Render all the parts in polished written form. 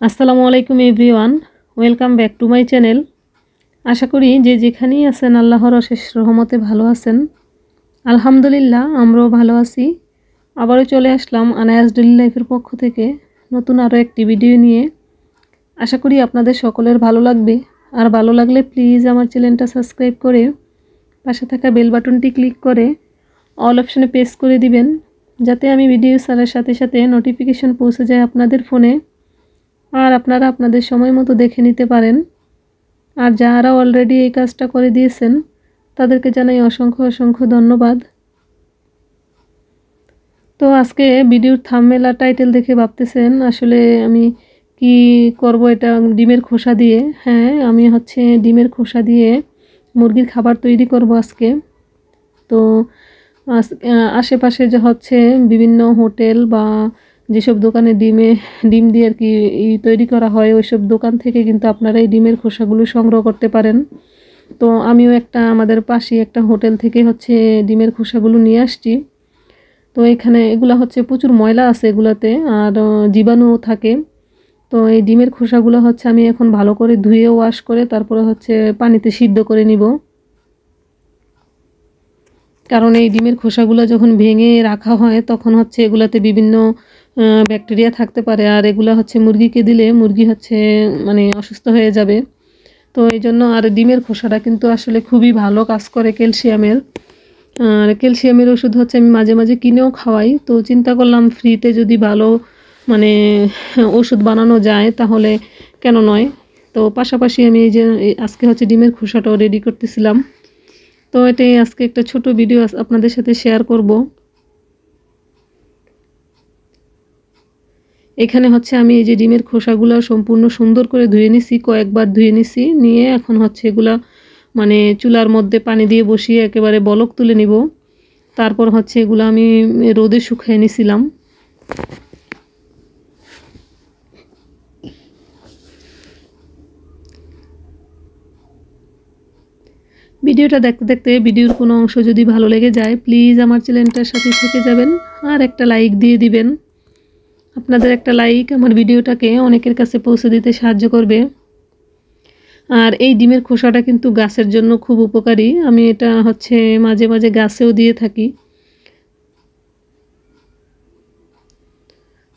আসসালামু আলাইকুম everyone, welcome back to my channel. আশা করি যে যেখানেই আছেন আল্লাহর অশেষ রহমতে ভালো আছেন। আলহামদুলিল্লাহ, আমরাও ভালো আছি। আবারও চলে আসলাম আনায়াস ডেইলি লাইফের পক্ষ থেকে নতুন আরও একটি ভিডিও নিয়ে। আশা করি আপনাদের সকলের ভালো লাগবে। আর ভালো লাগলে প্লিজ আমার চ্যানেলটা সাবস্ক্রাইব করে পাশে থাকা বেল বাটনটি ক্লিক করে অল অপশানে প্রেস করে দিবেন, যাতে আমি ভিডিও ছাড়ার সাথে সাথে নোটিফিকেশন পৌঁছে যায় আপনাদের ফোনে, আর আপনারা আপনাদের সময় মতো দেখে নিতে পারেন। আর যারা অলরেডি এই কাজটা করে দিয়েছেন তাদেরকে জানাই অসংখ্য অসংখ্য ধন্যবাদ। তো আজকে ভিডিওর থাম্বনেল আর টাইটেল দেখে ভাবতেছেন আসলে আমি কি করব, এটা ডিমের খোসা দিয়ে। হ্যাঁ, আমি ডিমের খোসা দিয়ে মুরগির খাবার তৈরি করব আজকে। তো আশেপাশে যে বিভিন্ন হোটেল বা যেসব দোকানে ডিম দিয়ে আর কি তৈরি করা হয়, ওইসব দোকান থেকে কিন্তু আপনারা এই ডিমের খোসাগুলো সংগ্রহ করতে পারেন। তো আমিও আমাদের পাশে একটা হোটেল থেকে ডিমের খোসাগুলো নিয়ে আসছি। তো এখানে এগুলা প্রচুর ময়লা আছে এগুলাতে, আর জীবাণু থাকে। তো এই ডিমের খোসাগুলো আমি এখন ভালো করে ধুয়ে ওয়াশ করে তারপরে পানিতে সিদ্ধ করে নিব। কারণ এই ডিমের খোসাগুলো যখন ভেঙে রাখা হয় তখন এগুলাতে বিভিন্ন ব্যাকটেরিয়া থাকতে পারে, আর এগুলা মুরগিকে দিলে মুরগি মানে অসুস্থ হয়ে যাবে। তো এই জন্য, আর ডিমের খোসাটা কিন্তু আসলে খুবই ভালো কাজ করে ক্যালসিয়ামের। আর ক্যালসিয়ামের ওষুধ আমি মাঝে মাঝে কিনেও খাওয়াই। তো চিন্তা করলাম ফ্রিতে যদি ভালো মানে ওষুধ বানানো যায় তাহলে কেন নয়। তো পাশাপাশি আমি এই যে আজকে ডিমের খোসাটাও রেডি করতেছিলাম। তো এটাই আজকে একটা ছোট ভিডিও আপনাদের সাথে শেয়ার করব। এখানে আমি এই যে ডিমের খোসাগুলো সম্পূর্ণ সুন্দর করে ধুয়ে নিছি, কয়েকবার ধুয়ে নিছি, নিয়ে এখন এগুলা মানে চুলার মধ্যে পানি দিয়ে বসিয়ে একেবারে বলক তুলে নিব। তারপর এগুলো আমি রোদে শুকিয়ে নিছিলাম। ভিডিওটা দেখতে দেখতে ভিডিওর কোনো অংশ যদি ভালো লেগে যায় প্লিজ আমার চ্যানেলটার সাথে থেকে যাবেন আর একটা লাইক দিয়ে দিবেন। আপনাদের একটা লাইক আমার ভিডিওটাকে অনেকের কাছে পৌঁছে দিতে সাহায্য করবে। আর এই ডিমের খোসাটা কিন্তু গাছের জন্য খুব উপকারী। আমি এটা মাঝে মাঝে গাছেও দিয়ে থাকি।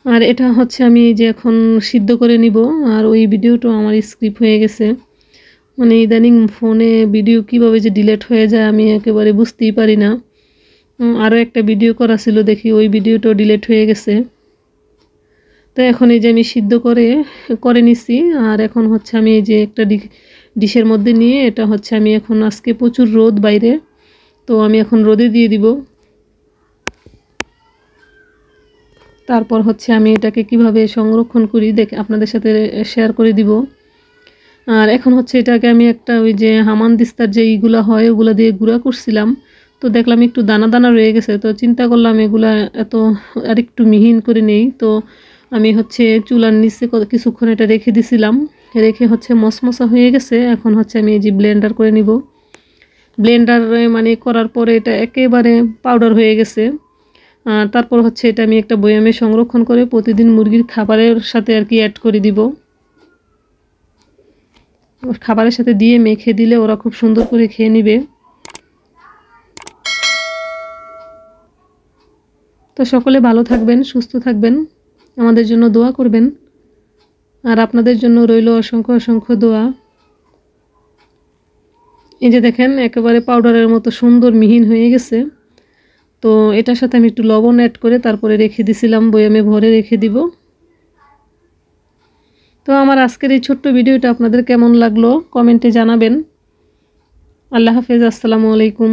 আর এটা আমি যে এখন সিদ্ধ করে নিব। আর ওই ভিডিওটা আমার স্কিপ হয়ে গেছে, মানে ইদানিং ফোনে ভিডিও কিভাবে যে ডিলিট হয়ে যায় আমি একেবারে বুঝতেই পারি না। আরও একটা ভিডিও করা ছিল, দেখি ওই ভিডিওটাও ডিলিট হয়ে গেছে। তো এখন এই যে আমি সিদ্ধ করে নিছি। আর এখন আমি এই যে একটা ডিশের মধ্যে নিয়ে এটা আমি এখন আজকে প্রচুর রোদ বাইরে, তো আমি এখন রোদে দিয়ে দিব। তারপর আমি এটাকে কিভাবে সংরক্ষণ করি দেখে আপনাদের সাথে শেয়ার করে দিব। আর এখন এটাকে আমি একটা ওই যে হামানদিস্তার যে এইগুলো হয় ওগুলো দিয়ে গুঁড়া করছিলাম। তো দেখলাম একটু দানা দানা রয়ে গেছে, তো চিন্তা করলাম এগুলা এত আরেকটু মিহিন করে নেই। তো আমি চুলার নিচে কিছুক্ষণ এটা রেখে দিছিলাম, রেখে মশমশা হয়ে গেছে। এখন আমি এই যে ব্লেন্ডার করে নিব। ব্লেন্ডার মানে করার পরে এটা একেবারে পাউডার হয়ে গেছে। আর তারপর এটা আমি একটা বয়ামে সংরক্ষণ করে প্রতিদিন মুরগির খাবারের সাথে আর কি অ্যাড করে দিব। খাবারের সাথে দিয়ে মেখে দিলে ওরা খুব সুন্দর করে খেয়ে নিবে। তো সকলে ভালো থাকবেন, সুস্থ থাকবেন, আমাদের জন্য দোয়া করবেন। আর আপনাদের জন্য রইল অসংখ্য অসংখ্য দোয়া। এই যে দেখেন একেবারে পাউডারের মতো সুন্দর মিহিন হয়ে গেছে। তো এটার সাথে আমি একটু লবণ অ্যাড করে তারপরে রেখে দিছিলাম, বয়ামে ভরে রেখে দিব। তো আমার আজকের এই ছোট্ট ভিডিওটা আপনাদের কেমন লাগলো কমেন্টে জানাবেন। আল্লাহ হাফেজ, আসসালামু আলাইকুম।